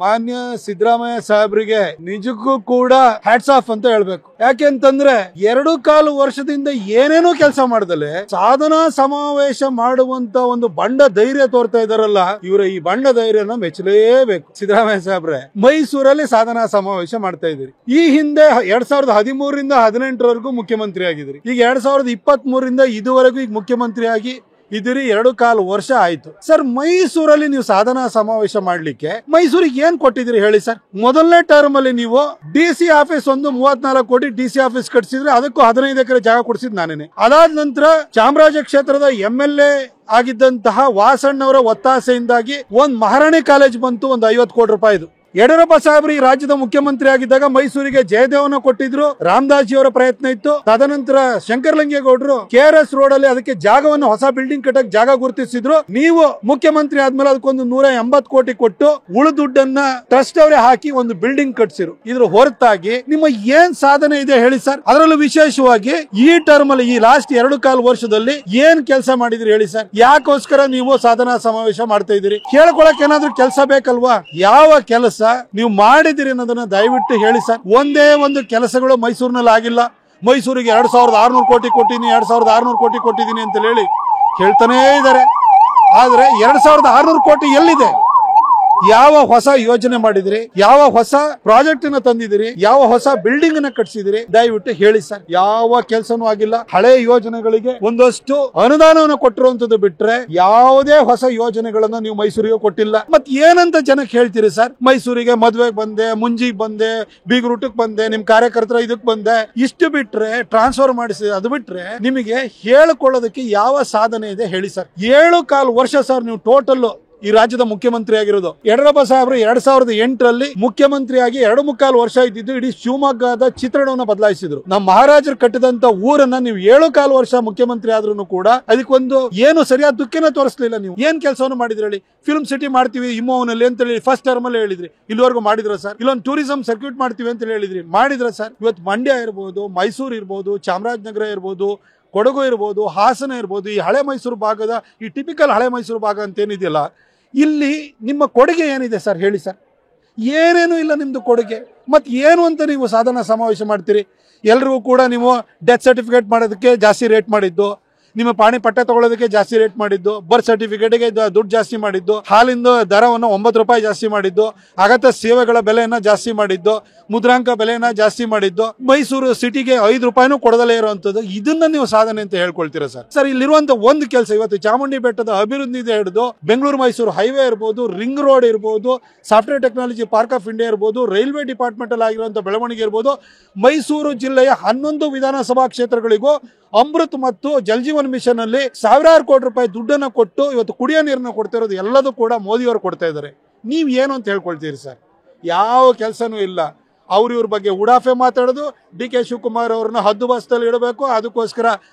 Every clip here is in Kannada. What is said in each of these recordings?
ಮಾನ್ಯ ಸಿದ್ದರಾಮಯ್ಯ ಸಾಹೇಬ್ರಿಗೆ ನಿಜಕ್ಕೂ ಕೂಡ ಹ್ಯಾಟ್ಸ್ ಆಫ್ ಅಂತ ಹೇಳ್ಬೇಕು. ಯಾಕೆಂತಂದ್ರೆ 2.25 ವರ್ಷದಿಂದ ಏನೇನೋ ಕೆಲಸ ಮಾಡ್ದಲೆ ಸಾಧನಾ ಸಮಾವೇಶ ಮಾಡುವಂತ ಒಂದು ಬಂಡ ಧೈರ್ಯ ತೋರ್ತಾ ಇದಾರಲ್ಲ, ಇವರ ಈ ಬಂಡ ಧೈರ್ಯನ ಮೆಚ್ಚಲೇಬೇಕು. ಸಿದ್ದರಾಮಯ್ಯ ಸಾಹೇಬ್ರೆ, ಮೈಸೂರಲ್ಲಿ ಸಾಧನಾ ಸಮಾವೇಶ ಮಾಡ್ತಾ ಇದ್ದೀರಿ. ಈ ಹಿಂದೆ 2013ರಿಂದ 18ರವರೆಗೂ ಮುಖ್ಯಮಂತ್ರಿ ಆಗಿದ್ರಿ. ಈಗ 2023ರಿಂದ ಇದುವರೆಗೂ ಈಗ ಮುಖ್ಯಮಂತ್ರಿ ಆಗಿ ಇದಿರಿ 2.25 ವರ್ಷ ಆಯ್ತು. ಸರ್, ಮೈಸೂರಲ್ಲಿ ನೀವು ಸಾಧನಾ ಸಮಾವೇಶ ಮಾಡ್ಲಿಕ್ಕೆ ಮೈಸೂರಿಗೆ ಏನ್ ಕೊಟ್ಟಿದ್ರಿ ಹೇಳಿ ಸರ್? ಮೊದಲನೇ ಟರ್ಮ್ ಅಲ್ಲಿ ನೀವು ಡಿಸಿ ಆಫೀಸ್ ಒಂದು 34 ಕೋಟಿ ಡಿಸಿ ಆಫೀಸ್ ಕಟ್ಸಿದ್ರೆ ಅದಕ್ಕೂ 15 ಎಕರೆ ಜಾಗ ಕೊಡಿಸಿದ್ ನಾನೇನೆ. ಅದಾದ ನಂತರ ಚಾಮರಾಜ ಕ್ಷೇತ್ರದ MLA ಆಗಿದ್ದಂತಹ ವಾಸಣ್ಣವರ ಒತ್ತಾಸೆಯಿಂದಾಗಿ ಒಂದ್ ಮಹಾರಾಣಿ ಕಾಲೇಜ್ ಬಂತು, ಒಂದು 50 ಕೋಟಿ ರೂಪಾಯಿದು. ಯಡಿಯೂರಪ್ಪ ಸಾಹೇಬ್ರು ಈ ರಾಜ್ಯದ ಮುಖ್ಯಮಂತ್ರಿ ಆಗಿದ್ದಾಗ ಮೈಸೂರಿಗೆ ಜಯದೇವನ ಕೊಟ್ಟಿದ್ರು, ರಾಮದಾಸ್ ಅವರ ಪ್ರಯತ್ನ ಇತ್ತು. ತದನಂತರ ಶಂಕರಲಿಂಗೇಗೌಡರು KRS ರೋಡ್ ಅಲ್ಲಿ ಅದಕ್ಕೆ ಜಾಗವನ್ನು ಹೊಸ ಬಿಲ್ಡಿಂಗ್ ಕಟ್ಟಕ್ ಜಾಗ ಗುರುತಿಸಿದ್ರು. ನೀವು ಮುಖ್ಯಮಂತ್ರಿ ಆದ್ಮೇಲೆ ಅದಕ್ಕೊಂದು 180 ಕೋಟಿ ಕೊಟ್ಟು ಉಳಿದ ದುಡ್ಡನ್ನ ಟ್ರಸ್ಟ್ ಅವರೇ ಹಾಕಿ ಒಂದು ಬಿಲ್ಡಿಂಗ್ ಕಟ್ಸಿರು. ಇದ್ರ ಹೊರತಾಗಿ ನಿಮ್ಮ ಏನ್ ಸಾಧನೆ ಇದೆ ಹೇಳಿ ಸರ್? ಅದರಲ್ಲೂ ವಿಶೇಷವಾಗಿ ಈ ಟರ್ಮ್ ಅಲ್ಲಿ, ಈ ಲಾಸ್ಟ್ 2.25 ವರ್ಷದಲ್ಲಿ ಏನ್ ಕೆಲಸ ಮಾಡಿದ್ರಿ ಹೇಳಿ ಸರ್? ಯಾಕೋಸ್ಕರ ನೀವು ಸಾಧನಾ ಸಮಾವೇಶ ಮಾಡ್ತಾ ಇದೀರಿ? ಕೇಳ್ಕೊಳಕ್ ಏನಾದ್ರೂ ಕೆಲಸ ಬೇಕಲ್ವಾ? ಯಾವ ಕೆಲಸ ನೀವು ಮಾಡಿದಿರಿ ಅನ್ನೋದನ್ನ ದಯವಿಟ್ಟು ಹೇಳಿ ಸರ್. ಒಂದೇ ಒಂದು ಕೆಲಸಗಳು ಮೈಸೂರಿನಲ್ಲಿ ಆಗಿಲ್ಲ. ಮೈಸೂರಿಗೆ 2600 ಕೋಟಿ ಕೊಟ್ಟಿದ್ದೀನಿ, 2600 ಕೋಟಿ ಕೊಟ್ಟಿದ್ದೀನಿ ಅಂತ ಹೇಳಿ ಹೇಳ್ತಾನೇ ಇದ್ದಾರೆ. ಆದ್ರೆ 2600 ಕೋಟಿ ಎಲ್ಲಿದೆ? ಯಾವ ಹೊಸ ಯೋಜನೆ ಮಾಡಿದಿರಿ? ಯಾವ ಹೊಸ ಪ್ರಾಜೆಕ್ಟ್ ನ ತಂದಿದಿರಿ? ಯಾವ ಹೊಸ ಬಿಲ್ಡಿಂಗ್ ನ ಕಟ್ಸಿದಿರಿ? ದಯವಿಟ್ಟು ಹೇಳಿ ಸರ್. ಯಾವ ಕೆಲಸನೂ ಆಗಿಲ್ಲ. ಹಳೆ ಯೋಜನೆಗಳಿಗೆ ಒಂದಷ್ಟು ಅನುದಾನವನ್ನು ಕೊಟ್ಟಿರುವಂತದ್ದು ಬಿಟ್ರೆ ಯಾವುದೇ ಹೊಸ ಯೋಜನೆಗಳನ್ನ ನೀವು ಮೈಸೂರಿಗೆ ಕೊಟ್ಟಿಲ್ಲ. ಮತ್ ಏನಂತ ಜನಕ್ಕೆ ಹೇಳ್ತೀರಿ ಸರ್? ಮೈಸೂರಿಗೆ ಮದ್ವೆಗೆ ಬಂದೆ, ಮುಂಜಿಗೆ ಬಂದೆ, ಬೀಗರೂಟಕ್ಕೆ ಬಂದೆ, ನಿಮ್ ಕಾರ್ಯಕರ್ತರ ಇದಕ್ ಬಂದೆ, ಇಷ್ಟು ಬಿಟ್ರೆ ಟ್ರಾನ್ಸ್ಫರ್ ಮಾಡಿಸಿ, ಅದು ಬಿಟ್ರೆ ನಿಮಗೆ ಹೇಳ್ಕೊಳ್ಳೋದಕ್ಕೆ ಯಾವ ಸಾಧನೆ ಇದೆ ಹೇಳಿ ಸರ್? 7.25 ವರ್ಷ ಸರ್ ನೀವು ಟೋಟಲ್ ಈ ರಾಜ್ಯದ ಮುಖ್ಯಮಂತ್ರಿ ಆಗಿರೋದು. ಯಡಿಯೂರಪ್ಪ ಸಾಹೇಬ್ರು 2008ರಲ್ಲಿ ಮುಖ್ಯಮಂತ್ರಿಯಾಗಿ 2.25 ವರ್ಷ ಇದ್ದಿದ್ದು ಇಡೀ ಶಿವಮೊಗ್ಗದ ಚಿತ್ರಣವನ್ನು ಬದಲಾಯಿಸಿದ್ರು. ನಮ್ಮ ಮಹಾರಾಜರು ಕಟ್ಟಿದಂತ ಊರನ್ನ ನೀವು 7.25 ವರ್ಷ ಮುಖ್ಯಮಂತ್ರಿ ಆದ್ರೂ ಕೂಡ ಅದಕ್ಕೊಂದು ಏನು ಸರಿಯಾದ ದುಃಖನ ತೋರಿಸಲಿಲ್ಲ. ನೀವು ಏನ್ ಕೆಲಸವನ್ನು ಮಾಡಿದ್ರಿ ಹೇಳಿ? ಫಿಲ್ಮ್ ಸಿಟಿ ಮಾಡ್ತೀವಿ ಇಮ್ಮೋವನಲ್ಲಿ ಅಂತ ಹೇಳಿ ಫಸ್ಟ್ ಟರ್ಮ್ ಅಲ್ಲಿ ಹೇಳಿದ್ರಿ. ಇಲ್ಲಿವರೆಗೂ ಮಾಡಿದ್ರ ಸರ್? ಇಲ್ಲೊಂದು ಟೂರಿಸಂ ಸರ್ಕ್ಯೂಟ್ ಮಾಡ್ತೀವಿ ಅಂತ ಹೇಳಿದ್ರಿ, ಮಾಡಿದ್ರ ಸರ್? ಇವತ್ತು ಮಂಡ್ಯ ಇರ್ಬೋದು, ಮೈಸೂರು ಇರ್ಬೋದು, ಚಾಮರಾಜನಗರ ಇರ್ಬೋದು, ಕೊಡಗು ಇರ್ಬೋದು, ಹಾಸನ ಇರ್ಬೋದು, ಈ ಹಳೆ ಮೈಸೂರು ಭಾಗದ ಈ ಟಿಪಿಕಲ್ ಹಳೆ ಮೈಸೂರು ಭಾಗ ಅಂತ ಏನಿದೆಯಲ್ಲ, ಇಲ್ಲಿ ನಿಮ್ಮ ಕೊಡುಗೆ ಏನಿದೆ ಸರ್ ಹೇಳಿ ಸರ್? ಏನೇನು ಇಲ್ಲ ನಿಮ್ದು ಕೊಡುಗೆ. ಮತ್ ಏನು ಅಂತ ನೀವು ಸಾಧನಾ ಸಮಾವೇಶ ಮಾಡ್ತೀರಿ? ಎಲ್ರಿಗೂ ಕೂಡ ನೀವು ಡೆತ್ ಸರ್ಟಿಫಿಕೇಟ್ ಮಾಡೋದಕ್ಕೆ ಜಾಸ್ತಿ ರೇಟ್ ಮಾಡಿದ್ದು, ನಿಮ್ಮ ಪಾಣಿ ಪಟ್ಟ ತಗೊಳ್ಳೋದಕ್ಕೆ ಜಾಸ್ತಿ ರೇಟ್ ಮಾಡಿದ್ದು, ಬರ್ತ್ ಸರ್ಟಿಫಿಕೇಟ್ಗೆ ದುಡ್ಡು ಜಾಸ್ತಿ ಮಾಡಿದ್ದು, ಹಾಲಿಂದ ದರವನ್ನು 9 ರೂಪಾಯಿ ಜಾಸ್ತಿ ಮಾಡಿದ್ದು, ಅಗತ್ಯ ಸೇವೆಗಳ ಬೆಲೆಯನ್ನ ಜಾಸ್ತಿ ಮಾಡಿದ್ದು, ಮುದ್ರಾಂಕ ಬೆಲೆಯನ್ನ ಜಾಸ್ತಿ ಮಾಡಿದ್ದು, ಮೈಸೂರು ಸಿಟಿಗೆ 5 ರೂಪಾಯಿನೂ ಕೊಡದಲೇ ಇರುವಂತದ್ದು. ಇದನ್ನ ನೀವು ಸಾಧನೆ ಅಂತ ಹೇಳ್ಕೊಳ್ತೀರಾ ಸರ್? ಸರ್, ಇಲ್ಲಿರುವಂತ ಒಂದು ಕೆಲಸ, ಇವತ್ತು ಚಾಮುಂಡಿ ಬೆಟ್ಟದ ಅಭಿವೃದ್ಧಿ ಹಿಡಿದು ಬೆಂಗಳೂರು ಮೈಸೂರು ಹೈವೇ ಇರ್ಬೋದು, ರಿಂಗ್ ರೋಡ್ ಇರ್ಬೋದು, software technology park of India ಇರ್ಬೋದು, ರೈಲ್ವೆ ಡಿಪಾರ್ಟ್ಮೆಂಟ್ ಅಲ್ಲಿ ಆಗಿರುವಂತಹ ಬೆಳವಣಿಗೆ ಇರ್ಬೋದು, ಮೈಸೂರು ಜಿಲ್ಲೆಯ 11 ವಿಧಾನಸಭಾ ಕ್ಷೇತ್ರಗಳಿಗೂ ಅಮೃತ್ ಮತ್ತು ಜಲ್ ಜೀವನ್ ಮಿಷನ್ ಅಲ್ಲಿ ಸಾವಿರಾರು ಕೋಟಿ ರೂಪಾಯಿ ದುಡ್ಡನ್ನು ಕೊಟ್ಟು ಇವತ್ತು ಕುಡಿಯೋ ನೀರನ್ನ ಕೊಡ್ತಾ ಇರೋದು ಎಲ್ಲದೂ ಕೂಡ ಮೋದಿಯವರು ಕೊಡ್ತಾ ಇದ್ದಾರೆ. ನೀವ್ ಏನು ಅಂತ ಹೇಳ್ಕೊಳ್ತೀರಿ ಸರ್? ಯಾವ ಕೆಲಸನೂ ಇಲ್ಲ. ಇವ್ರ ಬಗ್ಗೆ ಉಡಾಫೆ ಮಾತಾಡೋದು, DK ಶಿವಕುಮಾರ್ ಅವ್ರನ್ನ ಹದ್ದು ಬಸ್ತಲ್ಲಿ ಇಡಬೇಕು, ಅದಕ್ಕೋಸ್ಕರ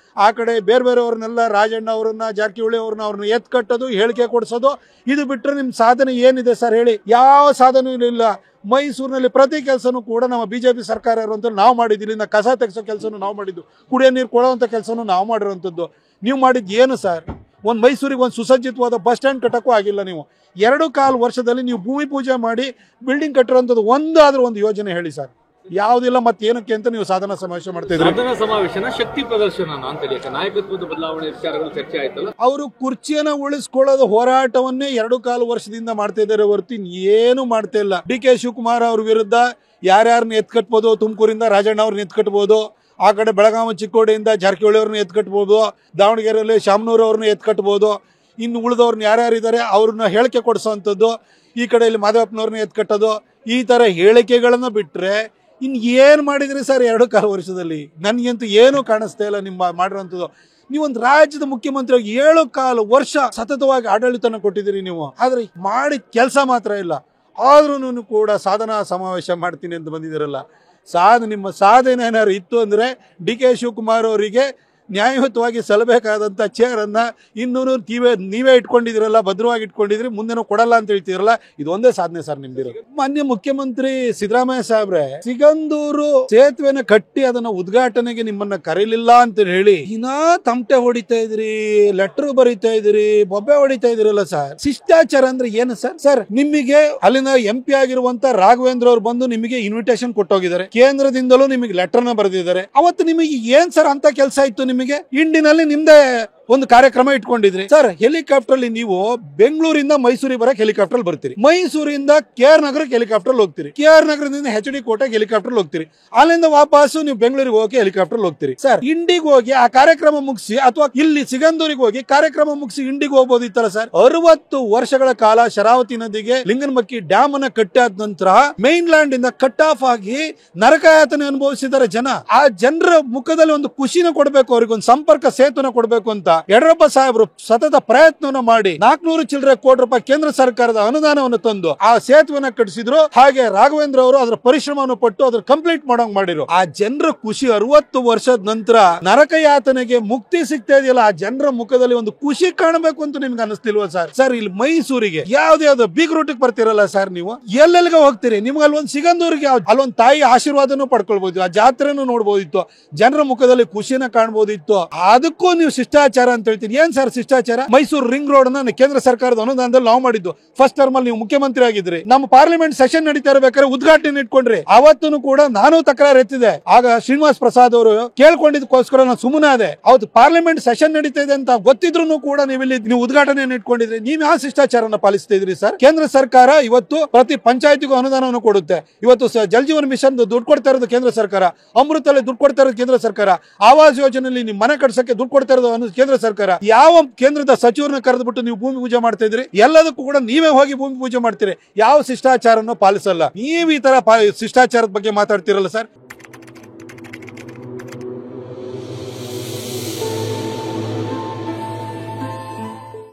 ಆ ಕಡೆ ಬೇರೆ ಬೇರೆಯವ್ರನ್ನೆಲ್ಲ, ರಾಜಣ್ಣ ಅವರನ್ನ, ಜಾರಕಿಹೊಳಿ ಅವ್ರನ್ನ ಎತ್ ಕಟ್ಟೋದು, ಹೇಳಿಕೆ ಕೊಡಿಸೋದು. ಇದು ಬಿಟ್ಟರೆ ನಿಮ್ ಸಾಧನೆ ಏನಿದೆ ಸರ್ ಹೇಳಿ? ಯಾವ ಸಾಧನೆ ಇಲ್ಲ. ಮೈಸೂರಿನಲ್ಲಿ ಪ್ರತಿ ಕೆಲಸನೂ ಕೂಡ ನಮ್ಮ BJP ಸರ್ಕಾರ ಇರುವಂತ ನಾವು ಮಾಡಿದ್ದೀವಿ. ಇಲ್ಲಿಂದ ಕಸ ತೆಗೆಸೋ ಕೆಲಸನೂ ನಾವು ಮಾಡಿದ್ದು, ಕುಡಿಯೋ ನೀರು ಕೊಡುವಂತ ಕೆಲಸನೂ ನಾವು ಮಾಡಿರುವಂತದ್ದು. ನೀವು ಮಾಡಿದ್ದು ಏನು ಸರ್? ಒಂದು ಮೈಸೂರಿಗೆ ಒಂದು ಸುಸಜ್ಜಿತವಾದ ಬಸ್ ಸ್ಟ್ಯಾಂಡ್ ಕಟ್ಟಕ್ಕೂ ಆಗಿಲ್ಲ. ನೀವು 2.25 ವರ್ಷದಲ್ಲಿ ನೀವು ಭೂಮಿ ಪೂಜೆ ಮಾಡಿ ಬಿಲ್ಡಿಂಗ್ ಕಟ್ಟಿರುವಂತದ್ದು ಒಂದಾದ್ರೂ ಒಂದು ಯೋಜನೆ ಹೇಳಿ ಸರ್? ಯಾವುದಿಲ್ಲ. ಮತ್ತೆ ಏನಕ್ಕೆ ಅಂತ ನೀವು ಸಾಧನಾ ಸಮಾವೇಶ ಮಾಡ್ತಾ ಇದ್ದೀರಿ? ಸಾಧನಾ ಸಮಾವೇಶನ ಶಕ್ತಿ ಪ್ರದರ್ಶನ ಅಂತ ಹೇಳಿ ನಾಯಕತ್ವದ ಬದಲಾವಣೆ ವಿಚಾರಗಳು ಚರ್ಚೆ ಆಯ್ತಲ್ಲ. ಅವರು ಕುರ್ಚಿಯನ್ನ ಉಳಿಸ್ಕೊಳ್ಳೋದು ಹೋರಾಟವನ್ನೇ 2.25 ವರ್ಷದಿಂದ ಮಾಡ್ತಾ ಇದ್ದಾರೆ ಹೊರತು ಏನು ಮಾಡ್ತಾ ಇಲ್ಲ. DK ಶಿವಕುಮಾರ್ ಅವ್ರ ವಿರುದ್ಧ ಯಾರ್ಯಾರನ್ನ ಎತ್ಕಟ್ಬೋದು, ತುಮಕೂರಿಂದ ರಾಜಣ್ಣ ಅವ್ರನ್ನ ಎತ್ಕಟ್ಬೋದು, ಆ ಕಡೆ ಬೆಳಗಾವಿ ಚಿಕ್ಕೋಡಿಯಿಂದ ಜಾರಕಿಹೊಳಿ ಅವ್ರನ್ನ ಎತ್ಕಟ್ಬೋದು, ದಾವಣಗೆರೆಯಲ್ಲಿ ಶಾಮನೂರು ಅವ್ರನ್ನ ಎತ್ಕಟ್ಬೋದು, ಇನ್ನು ಉಳಿದವ್ರನ್ನ ಯಾರ್ಯಾರಿದ್ದಾರೆ ಅವ್ರನ್ನ ಹೇಳಿಕೆ ಕೊಡಿಸೋವಂಥದ್ದು, ಈ ಕಡೆಯಲ್ಲಿ ಮಾಧವಪ್ಪನವ್ರನ್ನ ಎತ್ಕಟ್ಟೋದು, ಈ ತರ ಹೇಳಿಕೆಗಳನ್ನ ಬಿಟ್ರೆ ಇನ್ ಏನ್ ಮಾಡಿದ್ರಿ ಸರ್ 2.25 ವರ್ಷದಲ್ಲಿ? ನನ್ಗಂತೂ ಏನು ಕಾಣಿಸ್ತಾ ಇಲ್ಲ ನಿಮ್ಮ ಮಾಡಿರೋಂಥದ್ದು. ನೀವೊಂದು ರಾಜ್ಯದ ಮುಖ್ಯಮಂತ್ರಿ 7.25 ವರ್ಷ ಸತತವಾಗಿ ಆಡಳಿತನ ಕೊಟ್ಟಿದ್ದೀರಿ ನೀವು. ಆದ್ರೆ ಮಾಡಿದ ಕೆಲಸ ಮಾತ್ರ ಇಲ್ಲ. ಆದ್ರೂ ಕೂಡ ಸಾಧನಾ ಸಮಾವೇಶ ಮಾಡ್ತೀನಿ ಅಂತ ಬಂದಿದ್ದೀರಲ್ಲ, ನಿಮ್ಮ ಸಾಧನೆ ಏನಾದ್ರು ಇತ್ತು ಅಂದ್ರೆ DK ಶಿವಕುಮಾರ್ ಅವರಿಗೆ ನ್ಯಾಯಯುತವಾಗಿ ಸಲ್ಲಬೇಕಾದಂತ ಚೇರ್ ಅನ್ನ ಇನ್ನೂರು ನೀವೇ ಇಟ್ಕೊಂಡಿದಿರಲ್ಲ, ಭದ್ರವಾಗಿ ಇಟ್ಕೊಂಡಿದ್ರಿ, ಮುಂದೆನೂ ಕೊಡಲ್ಲ ಅಂತ ಹೇಳ್ತಿದ್ರಲ್ಲ, ಇದು ಒಂದೇ ಸಾಧನೆ ಸರ್ ನಿಮ್ದಿರೋ. ಮಾನ್ಯ ಮುಖ್ಯಮಂತ್ರಿ ಸಿದ್ದರಾಮಯ್ಯ ಸಾಹೇಬ್ರೆ, ಸಿಗಂದೂರು ಸೇತುವೆನ ಕಟ್ಟಿ ಅದನ್ನ ಉದ್ಘಾಟನೆಗೆ ನಿಮ್ಮನ್ನ ಕರೀಲಿಲ್ಲ ಅಂತ ಹೇಳಿ ಇನ್ನ ತಮಟೆ ಹೊಡಿತಾ ಇದ್ರಿ, ಲೆಟರ್ ಬರೀತಾ ಇದ್ರಿ, ಬೊಬ್ಬೆ ಹೊಡಿತಾ ಇದ್ರಲ್ಲ ಸರ್. ಶಿಷ್ಟಾಚಾರ ಅಂದ್ರೆ ಏನು ಸರ್? ಸರ್ ನಿಮಗೆ ಅಲ್ಲಿನ MP ಆಗಿರುವಂತ ರಾಘವೇಂದ್ರ ಅವರು ಬಂದು ನಿಮಗೆ ಇನ್ವಿಟೇಷನ್ ಕೊಟ್ಟೋಗಿದ್ದಾರೆ, ಕೇಂದ್ರದಿಂದಲೂ ನಿಮಗೆ ಲೆಟರ್ ನ ಬರೆದಿದ್ದಾರೆ. ಅವತ್ತು ನಿಮಗೆ ಏನ್ ಸರ್ ಅಂತ ಕೆಲಸ ಇತ್ತು? ನಿಮಗೆ ಇಂಡಿನಲ್ಲಿ ನಿಮ್ದೇ ಒಂದು ಕಾರ್ಯಕ್ರಮ ಇಟ್ಕೊಂಡಿದ್ರಿ ಸರ್. ಹೆಲಿಕಾಪ್ಟರ್ ಅಲ್ಲಿ ನೀವು ಬೆಂಗಳೂರಿಂದ ಮೈಸೂರಿಗೆ ಬರಕ್ ಹೆಲಿಕಾಪ್ಟರ್ ಬರ್ತೀರಿ, ಮೈಸೂರಿಂದ KR ನಗರಕ್ಕೆ ಹೆಲಿಕಾಪ್ಟರ್ ಹೋಗ್ತೀರಿ, KR ನಗರದಿಂದ HD ಕೋಟೆಗೆ ಹೆಲಿಕಾಪ್ಟರ್ ಹೋಗ್ತೀರಿ, ಅಲ್ಲಿಂದ ವಾಪಸ್ಸು ನೀವು ಬೆಂಗಳೂರಿಗೆ ಹೋಗಿ ಹೆಲಿಕಾಪ್ಟರ್ ಹೋಗ್ತೀರಿ ಸರ್. ಇಂಡಿಗೆ ಹೋಗಿ ಆ ಕಾರ್ಯಕ್ರಮ ಮುಗಿಸಿ, ಅಥವಾ ಇಲ್ಲಿ ಸಿಗಂದೂರಿಗೆ ಹೋಗಿ ಕಾರ್ಯಕ್ರಮ ಮುಗಿಸಿ ಇಂಡಿಗೆ ಹೋಗ್ಬೋದಿತ್ತಲ್ಲ ಸರ್. 60 ವರ್ಷಗಳ ಕಾಲ ಶರಾವತಿ ನದಿಗೆ ಲಿಂಗನಮಕ್ಕಿ ಡ್ಯಾಮ್ ಅನ್ನ ಕಟ್ಟಾದ ನಂತರ ಮೈನ್ ಲ್ಯಾಂಡ್ ಇಂದ ಕಟ್ ಆಫ್ ಆಗಿ ನರಕಯಾತನೆ ಅನುಭವಿಸಿದ್ದಾರೆ ಜನ. ಆ ಜನರ ಮುಖದಲ್ಲಿ ಒಂದು ಖುಷಿನ ಕೊಡಬೇಕು, ಅವ್ರಿಗೆ ಒಂದು ಸಂಪರ್ಕ ಸೇತುನ ಕೊಡಬೇಕು ಅಂತ ಯಡಿಯೂರಪ್ಪ ಸಾಹೇಬರು ಸತತ ಪ್ರಯತ್ನವನ್ನು ಮಾಡಿ 400 ಚಿಲ್ಲರೆ ಕೋಟಿ ರೂಪಾಯಿ ಕೇಂದ್ರ ಸರ್ಕಾರದ ಅನುದಾನವನ್ನು ತಂದು ಆ ಸೇತುವೆನ ಕಟ್ಟಿಸಿದ್ರು. ಹಾಗೆ ರಾಘವೇಂದ್ರ ಅವರು ಅದರ ಪರಿಶ್ರಮವನ್ನು ಪಟ್ಟು ಅದ್ರ ಕಂಪ್ಲೀಟ್ ಮಾಡೋಂಗ್ ಮಾಡಿದ್ರು. ಆ ಜನರ ಖುಷಿ 60 ವರ್ಷದ ನಂತರ ನರಕಯಾತನೆಗೆ ಮುಕ್ತಿ ಸಿಗ್ತಾ ಇದೆಯಲ್ಲ, ಆ ಜನರ ಮುಖದಲ್ಲಿ ಒಂದು ಖುಷಿ ಕಾಣಬೇಕು ಅಂತ ನಿಮ್ಗೆ ಅನಿಸ್ತಿಲ್ವಾ ಸರ್? ಸರ್ ಇಲ್ಲಿ ಮೈಸೂರಿಗೆ ಯಾವ್ದು ಬಿಗ್ ರೂಟಿಗೆ ಬರ್ತಿರಲ್ಲ ಸರ್, ನೀವು ಎಲ್ಲೆಲ್ಲಿಗೆ ಹೋಗ್ತೀರಿ, ನಿಮ್ಗೆ ಅಲ್ಲೊಂದು ಸಿಗಂದೂರಿಗೆ ಅಲ್ಲೊಂದು ತಾಯಿ ಆಶೀರ್ವಾದನೂ ಪಡ್ಕೊಳ್ಬಹುದು, ಆ ಜಾತ್ರೆನೂ ನೋಡ್ಬೋದಿತ್ತು, ಜನರ ಮುಖದಲ್ಲಿ ಖುಷಿನ ಕಾಣಬಹುದಿತ್ತು. ಅದಕ್ಕೂ ನೀವು ಶಿಷ್ಟಾಚಾರ ಅಂತ ಹೇಳ್ತೀನಿ. ಏನ್ ಸರ್ ಶಿಷ್ಟಾಚಾರ? ಮೈಸೂರು ರಿಂಗ್ ರೋಡ್ ಅನ್ನ ಕೇಂದ್ರ ಸರ್ಕಾರದ ಅನುದಾನದಲ್ಲಿ ನಾವು ಮಾಡಿದ್ದು. ಫಸ್ಟ್ ಟರ್ಮ್ ಅಲ್ಲಿ ನೀವು ಮುಖ್ಯಮಂತ್ರಿ ಆಗಿದ್ರಿ, ನಮ್ಮ ಪಾರ್ಲಿಮೆಂಟ್ ಸೆಷನ್ ನಡೀತಾ ಇರಬೇಕಾದ್ರೆ ಉದ್ಘಾಟನೆ ಇಟ್ಕೊಂಡ್ರಿ. ಅವತ್ತೂ ಕೂಡ ನಾನು ತಕರಾರು ಎತ್ತಿದೆ. ಆಗ ಶ್ರೀನಿವಾಸ್ ಪ್ರಸಾದ್ ಅವರು ಕೇಳ್ಕೊಂಡಿದ್ದಕ್ಕೋಸ್ಕರ ನಾನು ಸುಮ್ಮನೆ ಅದೇ. ಅವತ್ತು ಪಾರ್ಲಿಮೆಂಟ್ ಸೆಷನ್ ನಡೀತಾ ಇದೆ ಅಂತ ಗೊತ್ತಿದ್ರು ಕೂಡ ನೀವು ಉದ್ಘಾಟನೆಯನ್ನು ಇಟ್ಕೊಂಡಿದ್ರಿ. ನೀವು ಯಾವ ಶಿಷ್ಟಾಚಾರನ ಪಾಲಿಸ್ತಾ ಇದ್ರಿ ಸರ್? ಕೇಂದ್ರ ಸರ್ಕಾರ ಇವತ್ತು ಪ್ರತಿ ಪಂಚಾಯತಿಗೂ ಅನುದಾನವನ್ನು ಕೊಡುತ್ತೆ. ಇವತ್ತು ಜಲ್ ಜೀವನ್ ಮಿಷನ್ ದುಡ್ಡು ಕೊಡ್ತಾ ಇರೋದು ಕೇಂದ್ರ ಸರ್ಕಾರ, ಅಮೃತಲ್ಲಿ ದುಡ್ಡು ಕೊಡ್ತಾ ಇರೋದು ಕೇಂದ್ರ ಸರ್ಕಾರ, ಆವಾಸ್ ಯೋಜನೆಯಲ್ಲಿ ನಿಮ್ಮ ಮನೆ ಕಟ್ಸಕ್ಕೆ ದುಡ್ಡು ಕೊಡ್ತಾ ಇರೋದು ಕೇಂದ್ರ ಸರ್ಕಾರ. ಯಾವ ಕೇಂದ್ರದ ಸಚಿವರನ್ನ ಕರೆದ್ಬಿಟ್ಟು ನೀವು ಭೂಮಿ ಪೂಜೆ ಮಾಡ್ತಾ ಇದ್ರಿ? ಎಲ್ಲದಕ್ಕೂ ಕೂಡ ನೀವೇ ಹೋಗಿ ಭೂಮಿ ಪೂಜೆ ಮಾಡ್ತೀರಿ. ಯಾವ ಶಿಷ್ಟಾಚಾರನೂ ಪಾಲಿಸಲ್ಲ. ನೀವು ಈ ತರ ಶಿಷ್ಟಾಚಾರದ ಬಗ್ಗೆ ಮಾತಾಡ್ತಿರಲ್ಲ ಸರ್.